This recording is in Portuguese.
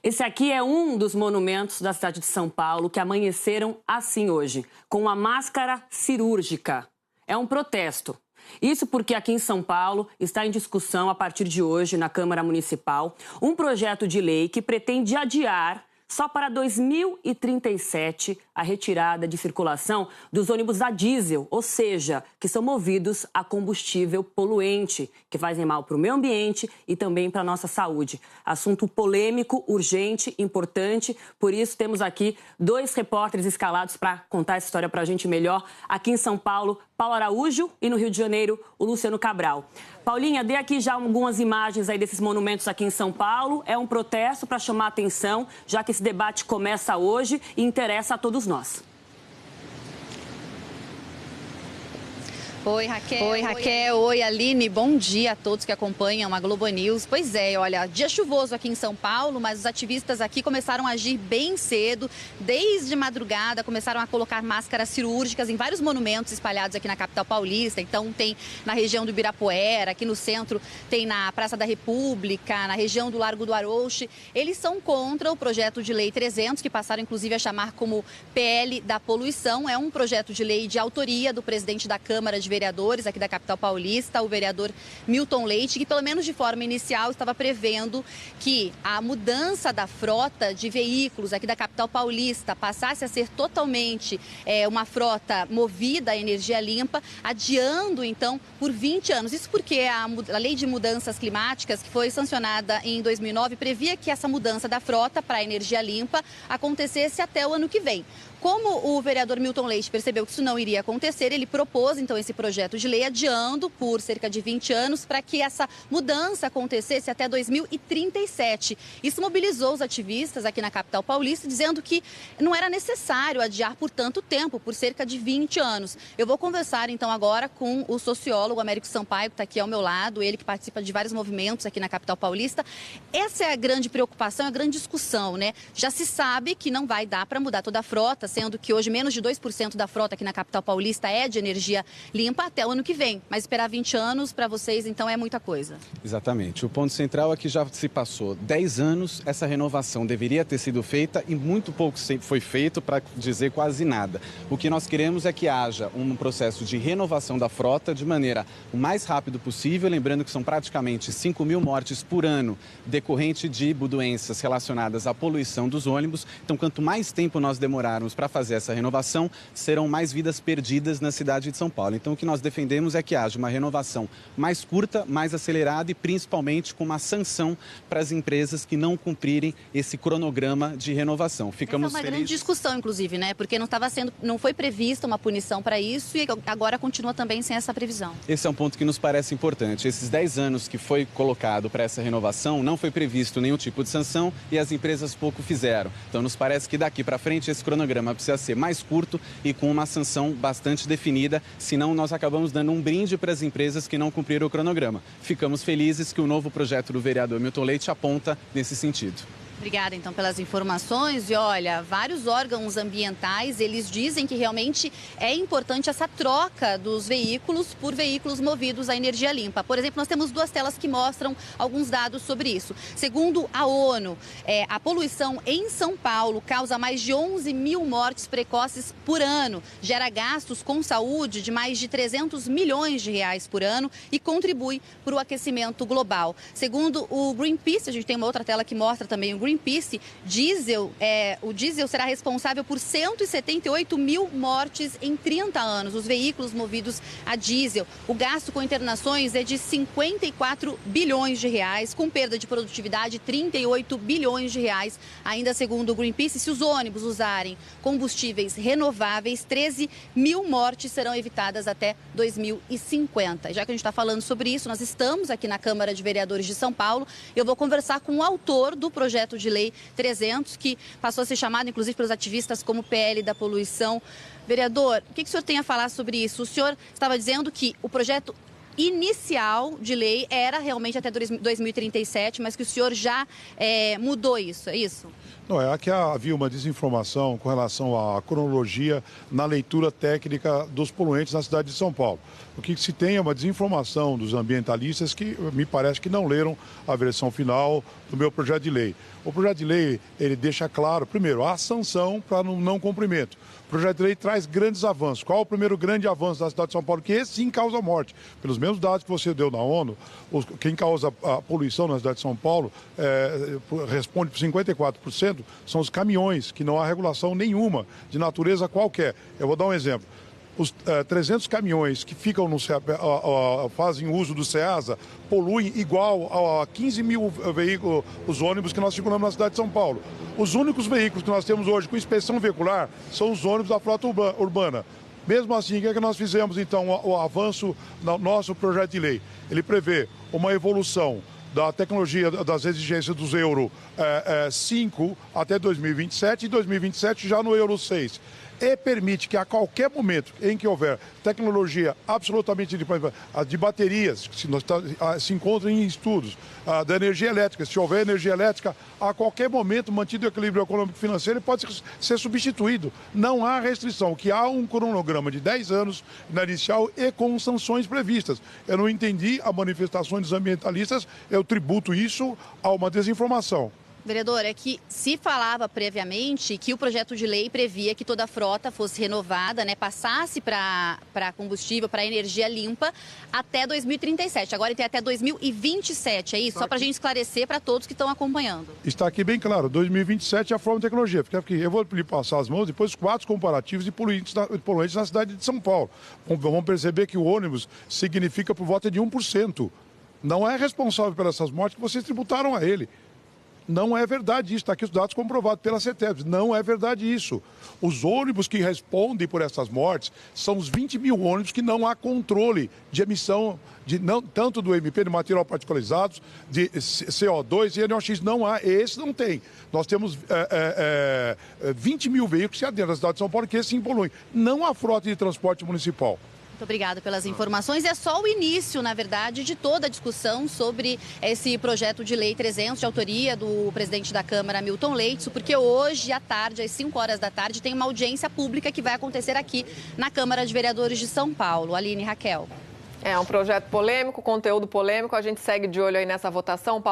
Esse aqui é um dos monumentos da cidade de São Paulo que amanheceram assim hoje, com uma máscara cirúrgica. É um protesto. Isso porque aqui em São Paulo está em discussão, a partir de hoje, na Câmara Municipal, um projeto de lei que pretende adiar só para 2037 a retirada de circulação dos ônibus a diesel, ou seja, que são movidos a combustível poluente, que fazem mal para o meio ambiente e também para a nossa saúde. Assunto polêmico, urgente, importante, por isso temos aqui dois repórteres escalados para contar essa história para a gente melhor. Aqui em São Paulo, Paulo Araújo, e no Rio de Janeiro, o Luciano Cabral. Paulinha, dê aqui já algumas imagens aí desses monumentos aqui em São Paulo. É um protesto para chamar a atenção, já que esse debate começa hoje e interessa a todos nós. Oi, Raquel. Oi, Aline. Bom dia a todos que acompanham a Globo News. Pois é, olha, dia chuvoso aqui em São Paulo, mas os ativistas aqui começaram a agir bem cedo. Desde madrugada, começaram a colocar máscaras cirúrgicas em vários monumentos espalhados aqui na capital paulista. Então, tem na região do Ibirapuera, aqui no centro tem na Praça da República, na região do Largo do Arouche. Eles são contra o projeto de lei 300, que passaram inclusive a chamar como PL da poluição. É um projeto de lei de autoria do presidente da Câmara de Vereadores aqui da capital paulista, o vereador Milton Leite, que pelo menos de forma inicial estava prevendo que a mudança da frota de veículos aqui da capital paulista passasse a ser totalmente uma frota movida a energia limpa, adiando então por 20 anos. Isso porque a lei de mudanças climáticas, que foi sancionada em 2009, previa que essa mudança da frota para a energia limpa acontecesse até o ano que vem. Como o vereador Milton Leite percebeu que isso não iria acontecer, ele propôs então esse projeto de lei adiando por cerca de 20 anos para que essa mudança acontecesse até 2037. Isso mobilizou os ativistas aqui na capital paulista, dizendo que não era necessário adiar por tanto tempo, por cerca de 20 anos. Eu vou conversar então agora com o sociólogo Américo Sampaio, que está aqui ao meu lado, ele que participa de vários movimentos aqui na capital paulista. Essa é a grande preocupação, a grande discussão, né? Já se sabe que não vai dar para mudar toda a frota, sendo que hoje menos de 2% da frota aqui na capital paulista é de energia limpa até o ano que vem. Mas esperar 20 anos para vocês, então, é muita coisa. Exatamente. O ponto central é que já se passou 10 anos, essa renovação deveria ter sido feita e muito pouco foi feito, para dizer quase nada. O que nós queremos é que haja um processo de renovação da frota de maneira o mais rápido possível, lembrando que são praticamente 5.000 mortes por ano decorrente de doenças relacionadas à poluição dos ônibus. Então, quanto mais tempo nós demorarmos para fazer essa renovação, serão mais vidas perdidas na cidade de São Paulo. Então, o que nós defendemos é que haja uma renovação mais curta, mais acelerada e principalmente com uma sanção para as empresas que não cumprirem esse cronograma de renovação. Ficamos felizes. Essa é uma grande discussão, inclusive, né? Porque não foi prevista uma punição para isso e agora continua também sem essa previsão. Esse é um ponto que nos parece importante. Esses 10 anos que foi colocado para essa renovação, não foi previsto nenhum tipo de sanção e as empresas pouco fizeram. Então, nos parece que daqui para frente esse cronograma precisa ser mais curto e com uma sanção bastante definida, senão nós acabamos dando um brinde para as empresas que não cumpriram o cronograma. Ficamos felizes que o novo projeto do vereador Milton Leite aponta nesse sentido. Obrigada, então, pelas informações. E olha, vários órgãos ambientais, eles dizem que realmente é importante essa troca dos veículos por veículos movidos a energia limpa. Por exemplo, nós temos duas telas que mostram alguns dados sobre isso. Segundo a ONU, a poluição em São Paulo causa mais de 11.000 mortes precoces por ano, gera gastos com saúde de mais de 300 milhões de reais por ano e contribui para o aquecimento global. Segundo o Greenpeace, a gente tem uma outra tela que mostra também o Greenpeace, o diesel será responsável por 178.000 mortes em 30 anos, os veículos movidos a diesel. O gasto com internações é de 54 bilhões de reais, com perda de produtividade 38 bilhões de reais. Ainda segundo o Greenpeace, se os ônibus usarem combustíveis renováveis, 13.000 mortes serão evitadas até 2050. Já que a gente está falando sobre isso, nós estamos aqui na Câmara de Vereadores de São Paulo. Eu vou conversar com o autor do projeto de lei 300, que passou a ser chamado, inclusive, pelos ativistas como PL da poluição. Vereador, o que o senhor tem a falar sobre isso? O senhor estava dizendo que o projeto inicial de lei era realmente até 2037, mas que o senhor já mudou isso, é isso? Não, é que havia uma desinformação com relação à cronologia na leitura técnica dos poluentes na cidade de São Paulo. O que se tem é uma desinformação dos ambientalistas que me parece que não leram a versão final do meu projeto de lei. O projeto de lei, ele deixa claro, primeiro, a sanção para não cumprimento. O projeto de lei traz grandes avanços. Qual é o primeiro grande avanço da cidade de São Paulo? Que esse sim causa morte. Pelos mesmos dados que você deu na ONU, quem causa a poluição na cidade de São Paulo responde por 54%, são os caminhões, que não há regulação nenhuma de natureza qualquer. Eu vou dar um exemplo. Os 300 caminhões que ficam fazem uso do SEASA poluem igual a 15 mil veículos, os ônibus que nós circulamos na cidade de São Paulo. Os únicos veículos que nós temos hoje com inspeção veicular são os ônibus da frota urbana. Mesmo assim, o que é que nós fizemos, então, o avanço no nosso projeto de lei? Ele prevê uma evolução da tecnologia das exigências dos Euro 5 até 2027 e 2027 já no Euro 6. E permite que a qualquer momento em que houver tecnologia absolutamente de baterias, que se encontram em estudos, da energia elétrica, se houver energia elétrica, a qualquer momento, mantido o equilíbrio econômico e financeiro, ele pode ser substituído. Não há restrição, que há um cronograma de 10 anos na inicial e com sanções previstas. Eu não entendi as manifestações dos ambientalistas, eu tributo isso a uma desinformação. Vereador, é que se falava previamente que o projeto de lei previa que toda a frota fosse renovada, né, passasse para combustível, para energia limpa, até 2037. Agora tem até 2027, é isso? Só para a gente esclarecer para todos que estão acompanhando. Está aqui bem claro, 2027 é a forma de tecnologia. Porque aqui, eu vou lhe passar as mãos, depois quadros comparativos de poluentes na cidade de São Paulo. Vamos perceber que o ônibus significa por volta de 1%. Não é responsável pelas essas mortes que vocês tributaram a ele. Não é verdade isso, está aqui os dados comprovados pela CETESB. Não é verdade isso. Os ônibus que respondem por essas mortes são os 20 mil ônibus que não há controle de emissão, tanto do MP, de material particularizado, de CO2 e NOx. Não há, esse não tem. Nós temos 20 mil veículos que adentram da cidade de São Paulo que sim poluem. Não há frota de transporte municipal. Muito obrigada pelas informações. É só o início, na verdade, de toda a discussão sobre esse projeto de lei 300, de autoria do presidente da Câmara, Milton Leitz, porque hoje à tarde, às 5 horas da tarde, tem uma audiência pública que vai acontecer aqui na Câmara de Vereadores de São Paulo. Aline, Raquel. É um projeto polêmico, conteúdo polêmico. A gente segue de olho aí nessa votação.